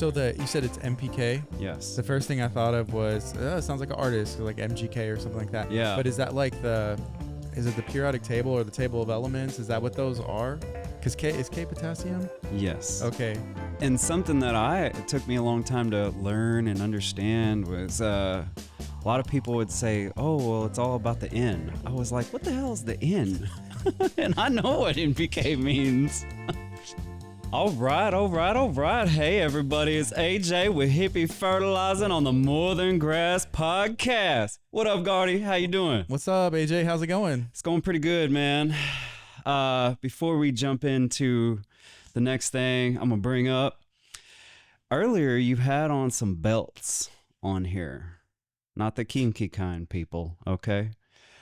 So you said it's MPK. Yes. The first thing I thought of was it sounds like an artist, like MGK or something like that. Yeah. But is that like is it the periodic table or the table of elements? Is that what those are? Because is K potassium? Yes. Okay. And something that it took me a long time to learn and understand was a lot of people would say, oh, well, it's all about the N. I was like, what the hell is the N? And I know what NPK means. All right. Hey, everybody, it's AJ with Hippie Fertilizing on the More Than Grass podcast. What up, Gardy? How you doing? What's up, AJ? How's it going? It's going pretty good, man. Before we jump into the next thing I'm going to bring up, earlier you had on some belts on here. Not the kinky kind, people, okay?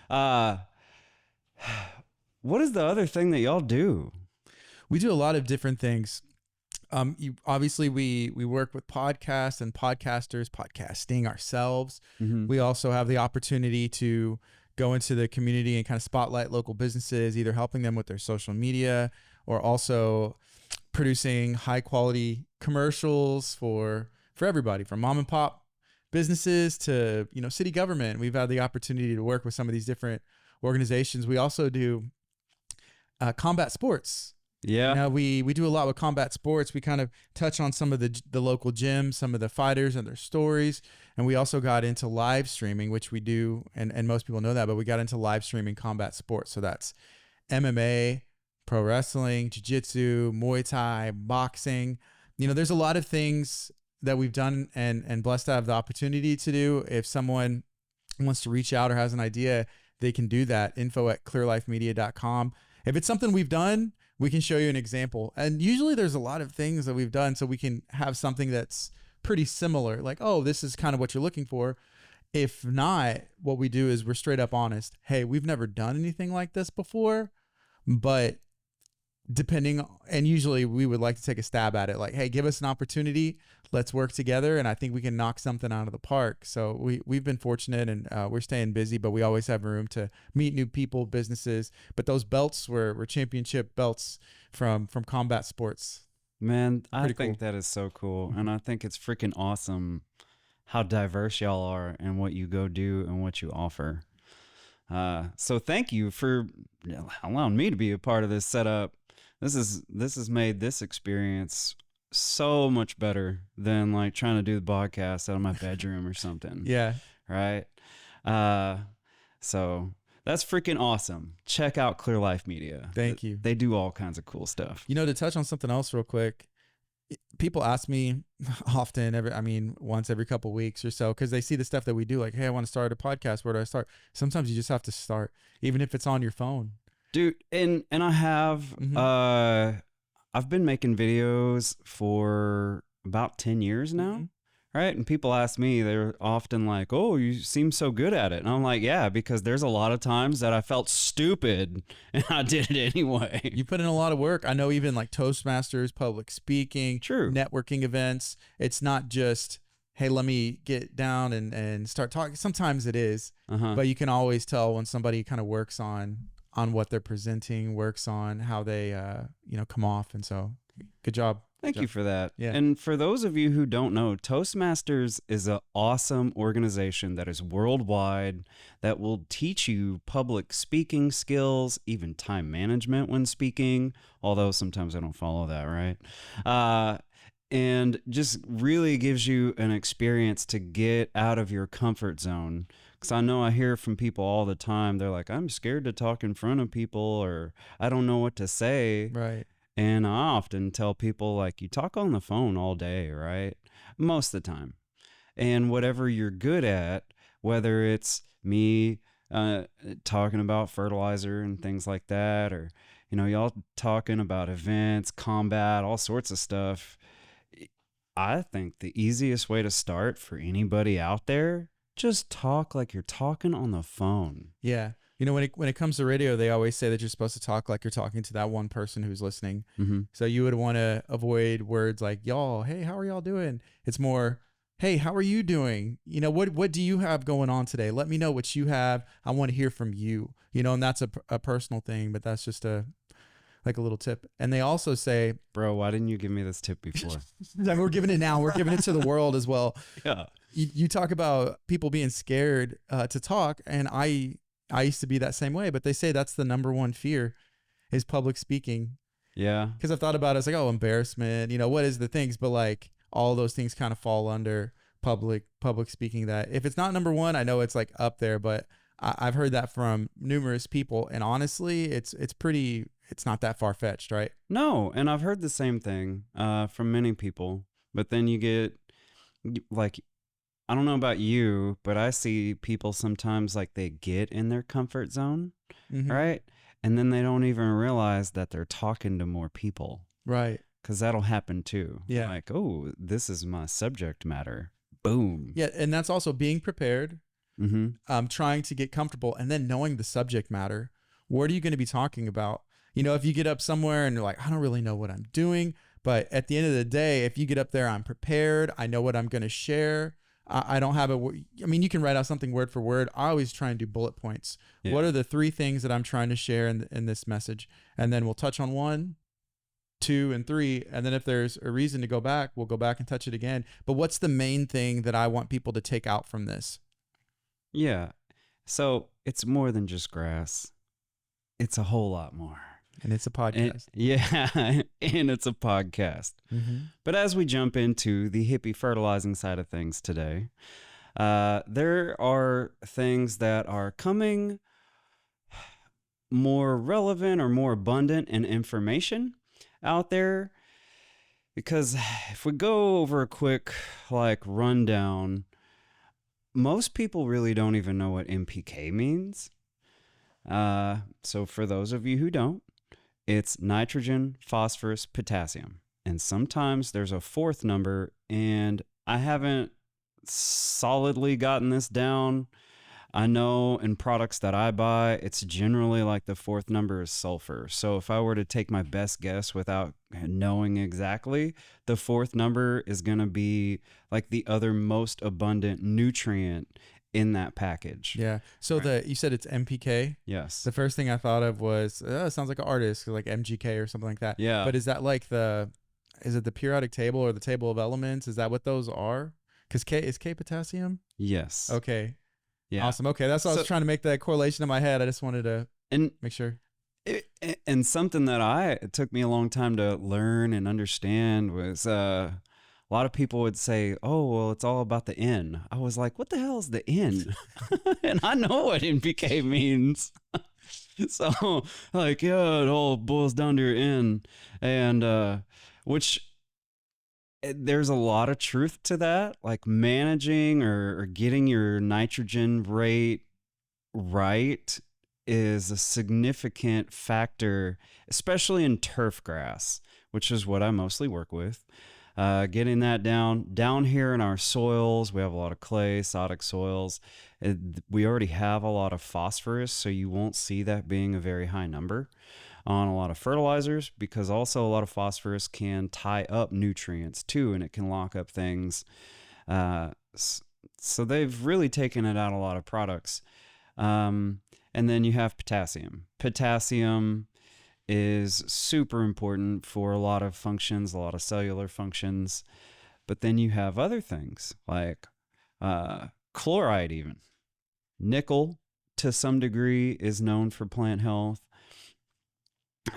What is the other thing that y'all do? We do a lot of different things. Obviously, we work with podcasts and podcasters, podcasting ourselves. Mm-hmm. We also have the opportunity to go into the community and kind of spotlight local businesses, either helping them with their social media or also producing high quality commercials for everybody, from mom and pop businesses to, city government. We've had the opportunity to work with some of these different organizations. We also do combat sports. Yeah. We do a lot with combat sports. We kind of touch on some of the local gyms, some of the fighters and their stories. And we also got into live streaming, which we do. And most people know that, but we got into live streaming combat sports. So that's MMA, pro wrestling, jiu-jitsu, Muay Thai, boxing. There's a lot of things that we've done and blessed to have the opportunity to do. If someone wants to reach out or has an idea, they can do that. info@clearlifemedia.com. If it's something we've done, we can show you an example. And usually there's a lot of things that we've done, so we can have something that's pretty similar. Like, oh, this is kind of what you're looking for. If not, what we do is we're straight up honest. Hey, we've never done anything like this before, but and usually we would like to take a stab at it. Like, hey, give us an opportunity. Let's work together. And I think we can knock something out of the park. So we've been fortunate, and we're staying busy, but we always have room to meet new people, businesses. But those belts were championship belts from combat sports. Man, I think cool. that is so cool. And I think it's freaking awesome how diverse y'all are and what you go do and what you offer. So thank you for allowing me to be a part of this setup. This has made this experience so much better than like trying to do the podcast out of my bedroom or something. Yeah. Right. So that's freaking awesome. Check out Clear Life Media. Thank you. They do all kinds of cool stuff. To touch on something else real quick, people ask me often, once every couple of weeks or so, because they see the stuff that we do, like, hey, I want to start a podcast. Where do I start? Sometimes you just have to start, even if it's on your phone. Dude, and I have, I've been making videos for about 10 years now, right? And people ask me, they're often like, oh, you seem so good at it. And I'm like, yeah, because there's a lot of times that I felt stupid and I did it anyway. You put in a lot of work. I know even like Toastmasters, public speaking, true, networking events. It's not just, hey, let me get down and start talking. Sometimes it is, but you can always tell when somebody kind of works on what they're presenting, works on how they, come off. And so good job. Thank you for that. Yeah. And for those of you who don't know, Toastmasters is an awesome organization that is worldwide that will teach you public speaking skills, even time management when speaking, although sometimes I don't follow that, right? And just really gives you an experience to get out of your comfort zone. Because I know I hear from people all the time, they're like, I'm scared to talk in front of people, or I don't know what to say. Right. And I often tell people, like, you talk on the phone all day, right? Most of the time. And whatever you're good at, whether it's me talking about fertilizer and things like that, or, y'all talking about events, combat, all sorts of stuff. I think the easiest way to start for anybody out there, just talk like you're talking on the phone. Yeah. When it comes to radio, they always say that you're supposed to talk like you're talking to that one person who's listening. Mm-hmm. So you would want to avoid words like, y'all, hey, how are y'all doing? It's more, hey, how are you doing? What do you have going on today? Let me know what you have. I want to hear from you, and that's a personal thing, but that's just like a little tip. And they also say, Bro, why didn't you give me this tip before? we're giving it now. We're giving it to the world as well. Yeah. You talk about people being scared to talk, and I used to be that same way. But they say that's the number one fear is public speaking. Yeah. Because I've thought about it, it's like, oh, embarrassment. What is the things? But like all those things kind of fall under public speaking. That if it's not number one, I know it's like up there. But I've heard that from numerous people, and honestly, it's not that far fetched, right? No, and I've heard the same thing from many people. But then you get like, I don't know about you, but I see people sometimes like they get in their comfort zone, right? And then they don't even realize that they're talking to more people. Right. Because that'll happen too. Yeah. Like, oh, this is my subject matter. Boom. Yeah. And that's also being prepared, trying to get comfortable, and then knowing the subject matter. What are you going to be talking about? If you get up somewhere and you're like, I don't really know what I'm doing. But at the end of the day, if you get up there, I'm prepared. I know what I'm going to share. I don't have you can write out something word for word. I always try and do bullet points. Yeah. What are the 3 things that I'm trying to share in this message? And then we'll touch on 1, 2, and 3. And then if there's a reason to go back, we'll go back and touch it again. But what's the main thing that I want people to take out from this? Yeah. So it's more than just grass. It's a whole lot more. And it's a podcast. And it's a podcast. But as we jump into the hippie fertilizing side of things today, there are things that are coming more relevant or more abundant in information out there. Because if we go over a quick rundown, most people really don't even know what NPK means. So for those of you who don't, it's nitrogen, phosphorus, potassium. And sometimes there's a 4th number, and I haven't solidly gotten this down. I know in products that I buy, it's generally like the 4th number is sulfur. So if I were to take my best guess without knowing exactly, the 4th number is going to be like the other most abundant nutrient in that package. Yeah. So right. You said it's NPK. Yes. The first thing I thought of was, it sounds like an artist, like MGK or something like that. Yeah. But is that like is it the periodic table or the table of elements? Is that what those are? Because is K potassium? Yes. Okay. Yeah. Awesome. Okay. That's why I was trying to make that correlation in my head. I just wanted to make sure. And something that it took me a long time to learn and understand was, a lot of people would say, oh, well, it's all about the N. I was like, what the hell is the N? And I know what NPK means. So, it all boils down to your N. And which there's a lot of truth to that. Like managing or getting your nitrogen rate right is a significant factor, especially in turf grass, which is what I mostly work with. Getting that down here in our soils, we have a lot of clay, sodic soils. We already have a lot of phosphorus, so you won't see that being a very high number on a lot of fertilizers, because also a lot of phosphorus can tie up nutrients too, and it can lock up things. So they've really taken it out of a lot of products. And then you have potassium. Potassium is super important for a lot of functions, a lot of cellular functions. But then you have other things like chloride even. Nickel, to some degree, is known for plant health.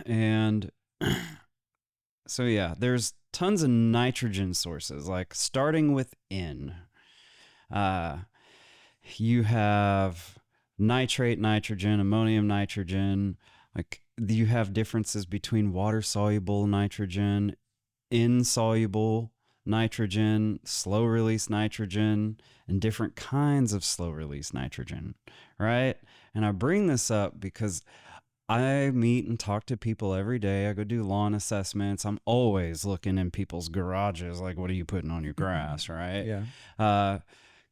And so, yeah, there's tons of nitrogen sources, like starting with N. You have nitrate nitrogen, ammonium nitrogen, you have differences between water-soluble nitrogen, insoluble nitrogen, slow-release nitrogen, and different kinds of slow-release nitrogen, right? And I bring this up because I meet and talk to people every day. I go do lawn assessments. I'm always looking in people's garages, like, what are you putting on your grass, right? Yeah.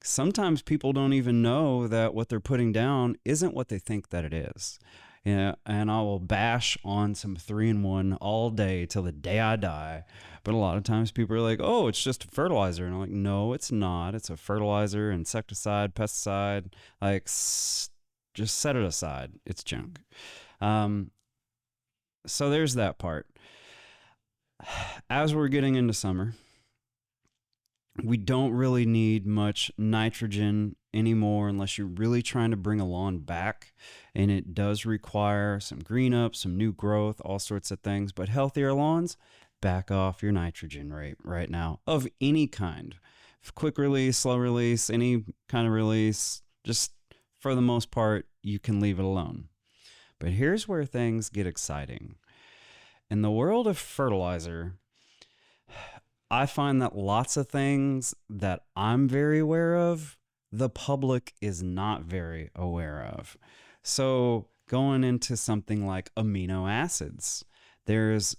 Sometimes people don't even know that what they're putting down isn't what they think that it is. Yeah, and I will bash on some 3-in-1 all day till the day I die. But a lot of times people are like, oh, it's just a fertilizer. And I'm like, no, it's not. It's a fertilizer, insecticide, pesticide. Just set it aside. It's junk. So there's that part. As we're getting into summer, we don't really need much nitrogen anymore unless you're really trying to bring a lawn back. And it does require some green up, some new growth, all sorts of things. But healthier lawns, back off your nitrogen rate right now of any kind. Quick release, slow release, any kind of release. Just for the most part, you can leave it alone. But here's where things get exciting. In the world of fertilizer, I find that lots of things that I'm very aware of, the public is not very aware of. So, going into something like amino acids, there's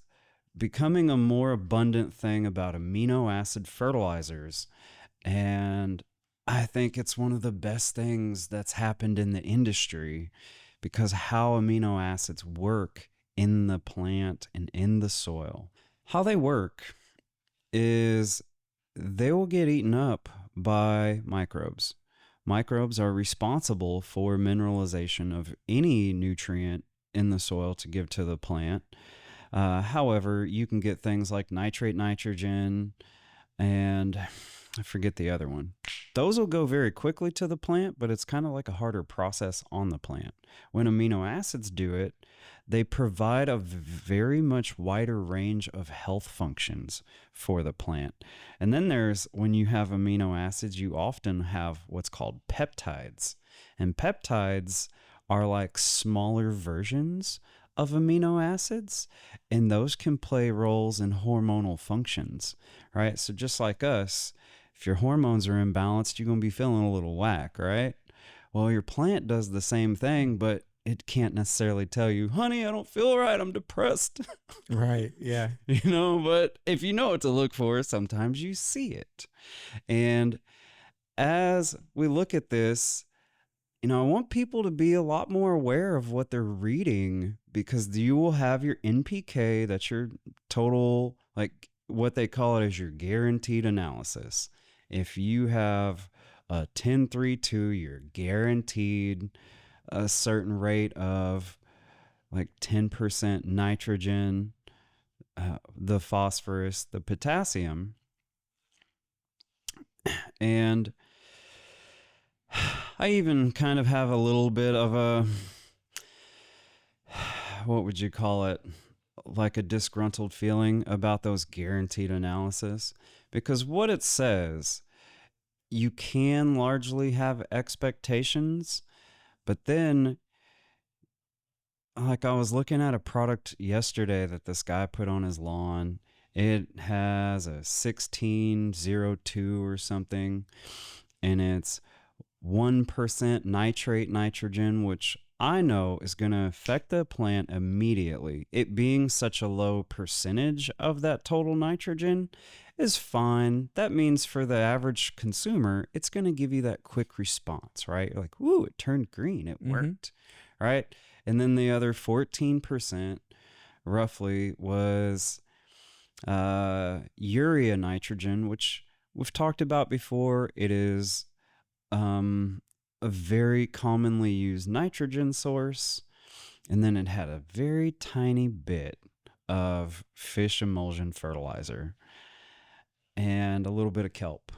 becoming a more abundant thing about amino acid fertilizers. And I think it's one of the best things that's happened in the industry because how amino acids work in the plant and in the soil. How they work is they will get eaten up by microbes. Microbes are responsible for mineralization of any nutrient in the soil to give to the plant. However, you can get things like nitrate nitrogen and I forget the other one. Those will go very quickly to the plant, but it's kind of like a harder process on the plant. When amino acids do it, they provide a very much wider range of health functions for the plant. And then there's when you have amino acids, you often have what's called peptides. And peptides are like smaller versions of amino acids, and those can play roles in hormonal functions, right? So just like us, if your hormones are imbalanced, you're going to be feeling a little whack, right? Well, your plant does the same thing, but it can't necessarily tell you, honey, I don't feel right, I'm depressed. Right. Yeah. But if you know what to look for, sometimes you see it. And as we look at this, I want people to be a lot more aware of what they're reading because you will have your NPK, that's your total, like what they call it is your guaranteed analysis. If you have a 10-3-2, you're guaranteed a certain rate of like 10% nitrogen, the phosphorus, the potassium, and I even kind of have a little bit of a, what would you call it? Like a disgruntled feeling about those guaranteed analysis. Because what it says, you can largely have expectations, but then, like I was looking at a product yesterday that this guy put on his lawn. It has a 1602 or something, and it's 1% nitrate nitrogen, which I know is going to affect the plant immediately. It being such a low percentage of that total nitrogen is fine. That means for the average consumer, it's going to give you that quick response, right? You're like, ooh, it turned green. It worked, right? And then the other 14% roughly was urea nitrogen, which we've talked about before. It is a very commonly used nitrogen source. And then it had a very tiny bit of fish emulsion fertilizer and a little bit of kelp.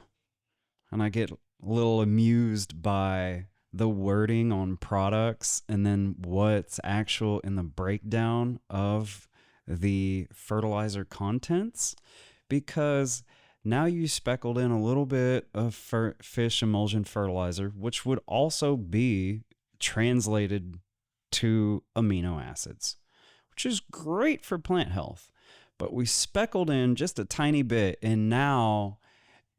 And I get a little amused by the wording on products and then what's actual in the breakdown of the fertilizer contents, because now you speckled in a little bit of fish emulsion fertilizer, which would also be translated to amino acids, which is great for plant health. But we speckled in just a tiny bit, and now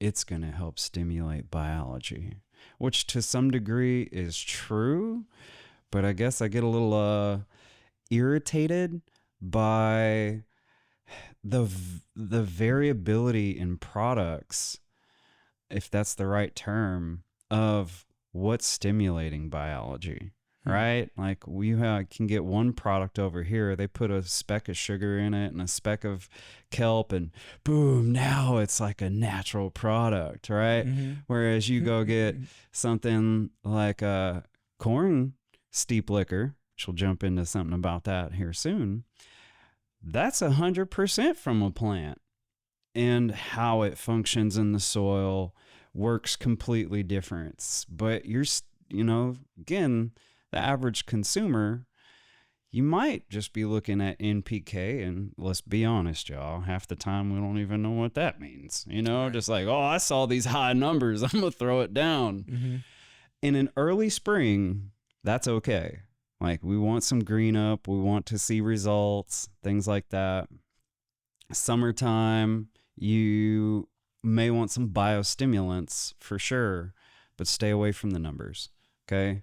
it's going to help stimulate biology, which to some degree is true. But I guess I get a little irritated by the variability in products, if that's the right term, of what's stimulating biology, right? Like we can get one product over here, they put a speck of sugar in it and a speck of kelp, and boom, now it's like a natural product, right? Whereas you go get something like corn steep liquor, which we'll jump into something about that here soon. that's 100% from a plant. And how it functions in the soil works completely different. But again, the average consumer, you might just be looking at NPK, and let's be honest, y'all, half the time we don't even know what that means. Right. Just like, oh, I saw these high numbers, I'm gonna throw it down. Mm-hmm. In an early spring, that's okay. Like, we want some green up, we want to see results, things like that. Summertime, you may want some biostimulants for sure, but stay away from the numbers. Okay.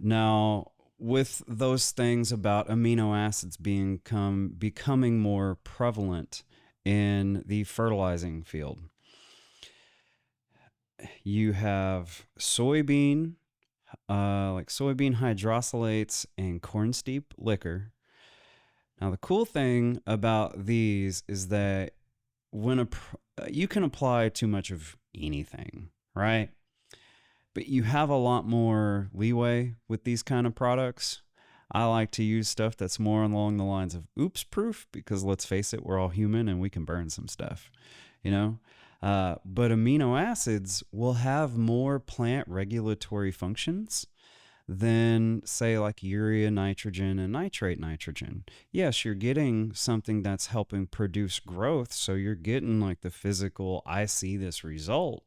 Now, with those things about amino acids becoming more prevalent in the fertilizing field, you have soybean, like soybean hydrosylates and corn steep liquor. Now, the cool thing about these is that you can apply too much of anything, right? But you have a lot more leeway with these kind of products. I like to use stuff that's more along the lines of oops proof, because let's face it, we're all human and we can burn some stuff, but amino acids will have more plant regulatory functions than, say, like urea nitrogen and nitrate nitrogen. Yes, you're getting something that's helping produce growth, so you're getting like the physical, I see this result.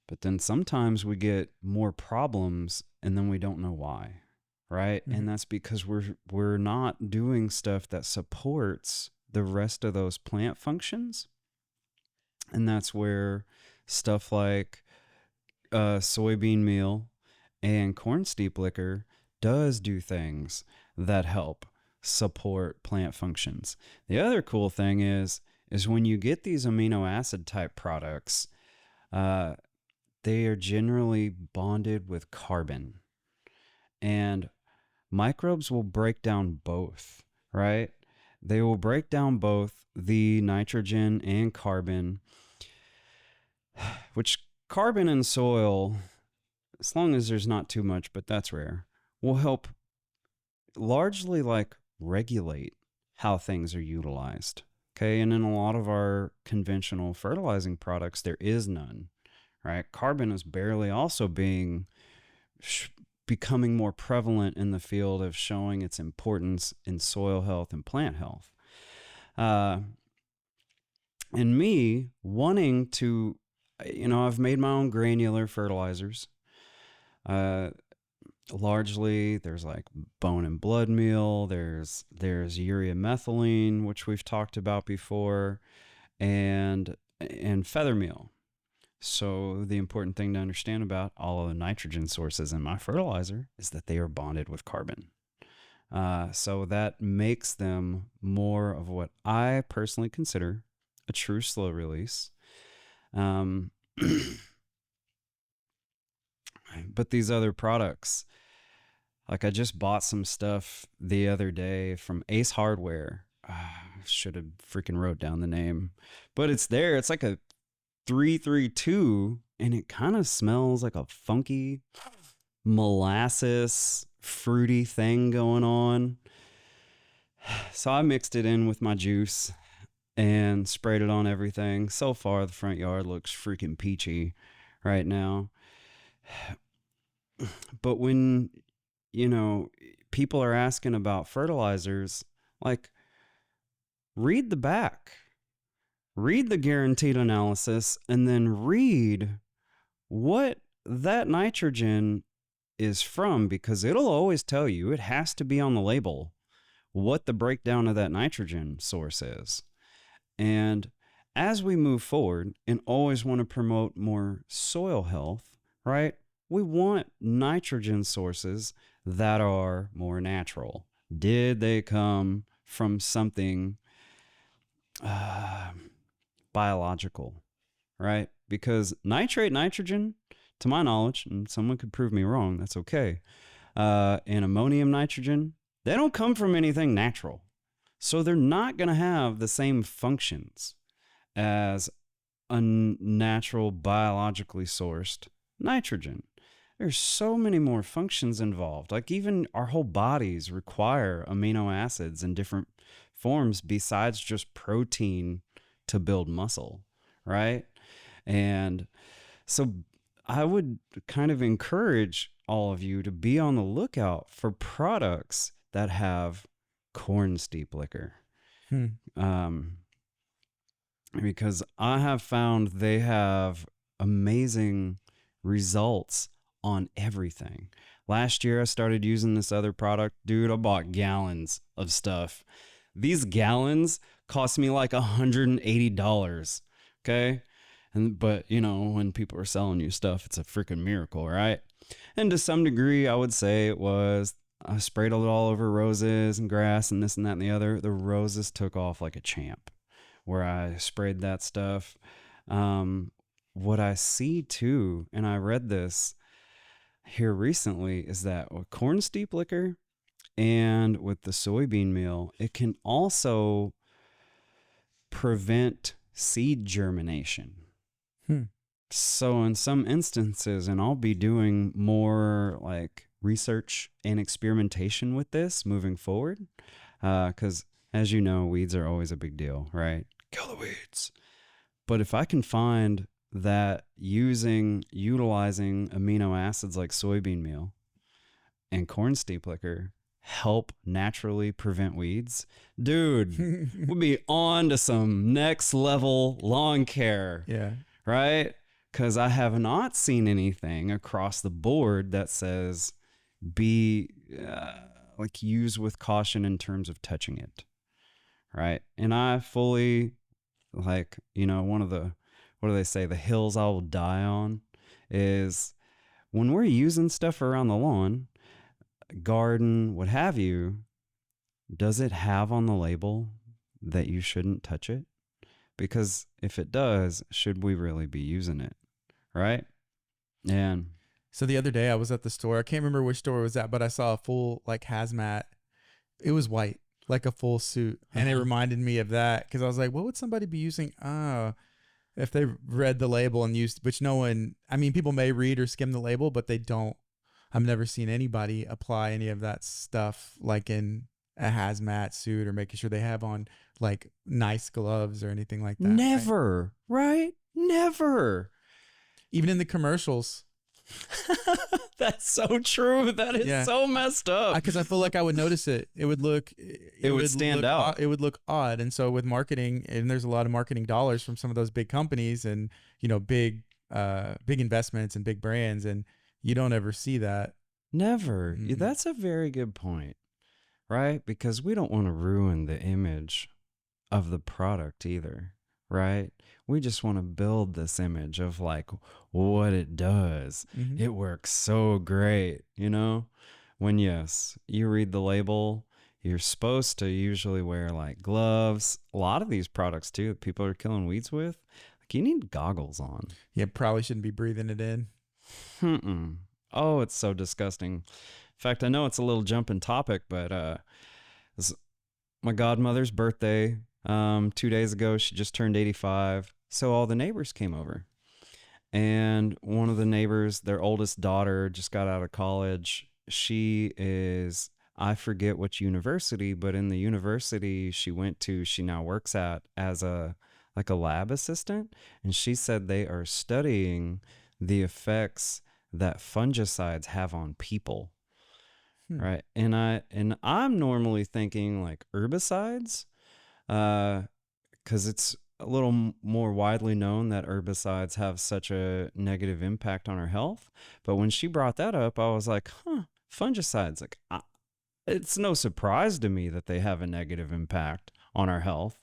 But then sometimes we get more problems and then we don't know why, right? Mm-hmm. And that's because we're not doing stuff that supports the rest of those plant functions. And that's where stuff like soybean meal and corn steep liquor does do things that help support plant functions. The other cool thing is when you get these amino acid type products, they are generally bonded with carbon, and microbes will break down both, right? They will break down both the nitrogen and carbon, which carbon in soil, as long as there's not too much, but that's rare, will help largely like regulate how things are utilized. Okay. And in a lot of our conventional fertilizing products, there is none, right? Carbon is barely also becoming more prevalent in the field of showing its importance in soil health and plant health. And me wanting to, I've made my own granular fertilizers. Largely, there's like bone and blood meal, there's urea methylene, which we've talked about before, and feather meal. So the important thing to understand about all of the nitrogen sources in my fertilizer is that they are bonded with carbon. So that makes them more of what I personally consider a true slow release. But these other products, like I just bought some stuff the other day from Ace Hardware. Should have freaking wrote down the name, but it's there. It's like a 332, and it kind of smells like a funky molasses fruity thing going on. So I mixed it in with my juice and sprayed it on everything. So far, the front yard looks freaking peachy right now. But when, people are asking about fertilizers, like, read the back, read the guaranteed analysis, and then read what that nitrogen is from, because it'll always tell you, it has to be on the label, what the breakdown of that nitrogen source is. And as we move forward and always want to promote more soil health, right? We want nitrogen sources that are more natural. Did they come from something biological, right? Because nitrate nitrogen, to my knowledge, and someone could prove me wrong, that's okay, and ammonium nitrogen, they don't come from anything natural. So they're not going to have the same functions as a natural biologically sourced nitrogen. there's so many more functions involved. Like even our whole bodies require amino acids in different forms besides just protein to build muscle, right? And so I would kind of encourage all of you to be on the lookout for products that have corn steep liquor. Hmm. Because I have found they have amazing results on everything. Last year, I started using this other product. Dude, I bought gallons of stuff. These gallons cost me like $180. Okay. But you know, when people are selling you stuff, it's a freaking miracle, right? And to some degree, I would say it was. I sprayed it all over roses and grass and this and that and the other. The roses took off like a champ where I sprayed that stuff. What I see too, and I read this here recently, is that with corn steep liquor and with the soybean meal, it can also prevent seed germination. So in some instances, and I'll be doing more like research and experimentation with this moving forward, because as you know, weeds are always a big deal, right? Kill the weeds. But if I can find that utilizing amino acids like soybean meal and corn steep liquor help naturally prevent weeds, dude, we'll be on to some next level lawn care. Yeah. Right? Because I have not seen anything across the board that says be like use with caution in terms of touching it. Right? And I fully like, you know, one of the, what do they say? The hills I will die on is when we're using stuff around the lawn, garden, what have you, does it have on the label that you shouldn't touch it? Because if it does, should we really be using it? Right? And So the other day I was at the store. I can't remember which store it was at, but I saw a full like hazmat. It was white, like a full suit. And it reminded me of that because I was like, what would somebody be using? If they read the label and used, which no one, I mean, people may read or skim the label, but they don't. I've never seen anybody apply any of that stuff like in a hazmat suit or making sure they have on like nice gloves or anything like that. Never, right? Never. Even in the commercials. That's so true. That is so messed up. Because I feel like I would notice it. It would look. It would stand out. It would look odd. And so with marketing, and there's a lot of marketing dollars from some of those big companies, and you know, big investments and big brands, and you don't ever see that. Never. Mm-hmm. That's a very good point, right? Because we don't want to ruin the image of the product either, right? We just want to build this image of like what it does. Mm-hmm. It works so great, you know? When yes, you read the label, you're supposed to usually wear like gloves. A lot of these products too that people are killing weeds with, like you need goggles on. Yeah, probably shouldn't be breathing it in. Oh, it's so disgusting. In fact, I know it's a little jumping topic, but it's my godmother's birthday 2 days ago. She just turned 85. So all the neighbors came over. And one of the neighbors, their oldest daughter, just got out of college. She is, I forget which university, but in the university she went to, she now works at as a lab assistant. And she said they are studying the effects that fungicides have on people. Right. And I'm normally thinking like herbicides, because it's a little more widely known that herbicides have such a negative impact on our health. But when she brought that up, I was like, fungicides, like it's no surprise to me that they have a negative impact on our health.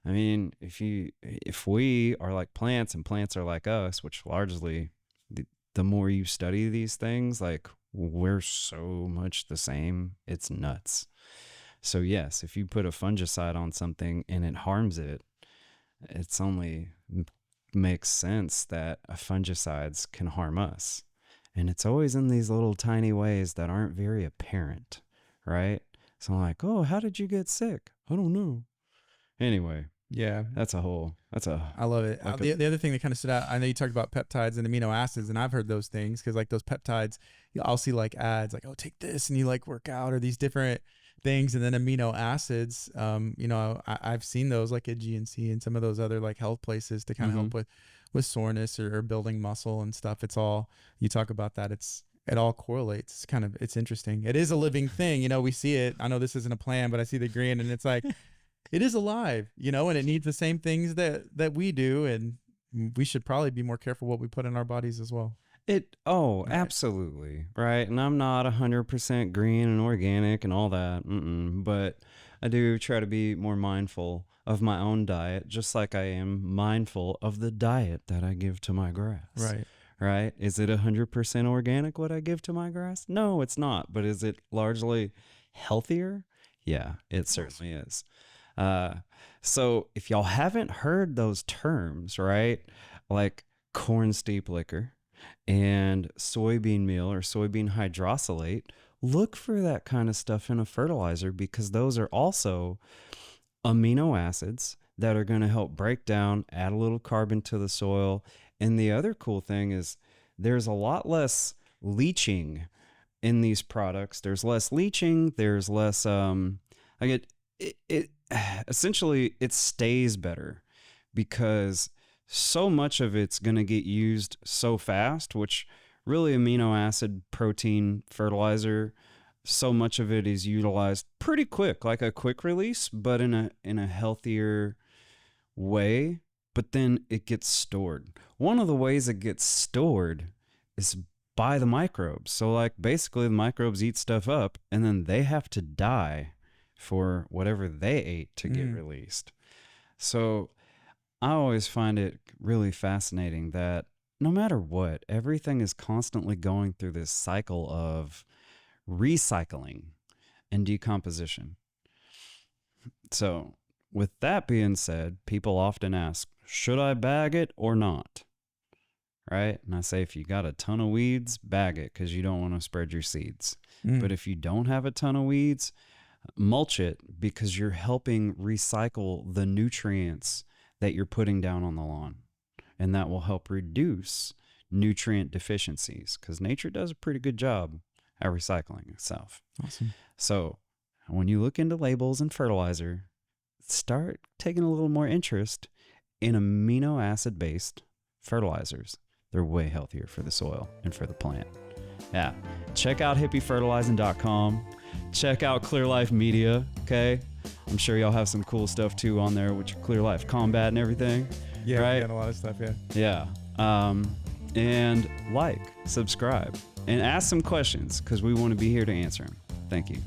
I mean, if we are like plants and plants are like us, which largely the more you study these things, like we're so much the same, it's nuts. So yes, if you put a fungicide on something and it harms it, it's only makes sense that fungicides can harm us. And it's always in these little tiny ways that aren't very apparent, right? So I'm like, oh, how did you get sick? I don't know. Anyway, Yeah. That's a, I love it. like The other thing that kind of stood out, I know you talked about peptides and amino acids, and I've heard those things because like those peptides, I'll see like ads like, oh, take this and you like work out or these different things. And then amino acids, I've seen those like at GNC and some of those other like health places to kind of help with soreness or building muscle and stuff. It's all, you talk about that. It all correlates. It's interesting. It is a living thing. We see it. I know this isn't a plan, but I see the green and it's like, it is alive, and it needs the same things that we do. And we should probably be more careful what we put in our bodies as well. Absolutely. Right. And I'm not 100% green and organic and all that. But I do try to be more mindful of my own diet, just like I am mindful of the diet that I give to my grass. Right. Right. Is it 100% organic what I give to my grass? No, it's not. But is it largely healthier? Yeah, it certainly is. So if y'all haven't heard those terms, right, like corn steep liquor and soybean meal or soybean hydrosylate, look for that kind of stuff in a fertilizer because those are also amino acids that are going to help break down, add a little carbon to the soil. And the other cool thing is there's a lot less leaching in these products. There's less leaching. There's less, essentially it stays better because so much of it's going to get used so fast, which really amino acid protein fertilizer, so much of it is utilized pretty quick, like a quick release, but in a healthier way. But then it gets stored. One of the ways it gets stored is by the microbes. So like basically the microbes eat stuff up and then they have to die for whatever they ate to get released. So I always find it really fascinating that no matter what, everything is constantly going through this cycle of recycling and decomposition. So with that being said, people often ask, should I bag it or not? Right? And I say, if you got a ton of weeds, bag it because you don't want to spread your seeds. But if you don't have a ton of weeds, mulch it because you're helping recycle the nutrients that you're putting down on the lawn. And that will help reduce nutrient deficiencies because nature does a pretty good job at recycling itself. Awesome. So when you look into labels and fertilizer, start taking a little more interest in amino acid based fertilizers. They're way healthier for the soil and for the plant. Yeah. Check out hippiefertilizing.com. Check out Clear Life Media, okay? I'm sure y'all have some cool stuff too on there with your Clear Life Combat and everything. Yeah, right? We got a lot of stuff, yeah. Yeah. And like, subscribe, and ask some questions because we want to be here to answer them. Thank you.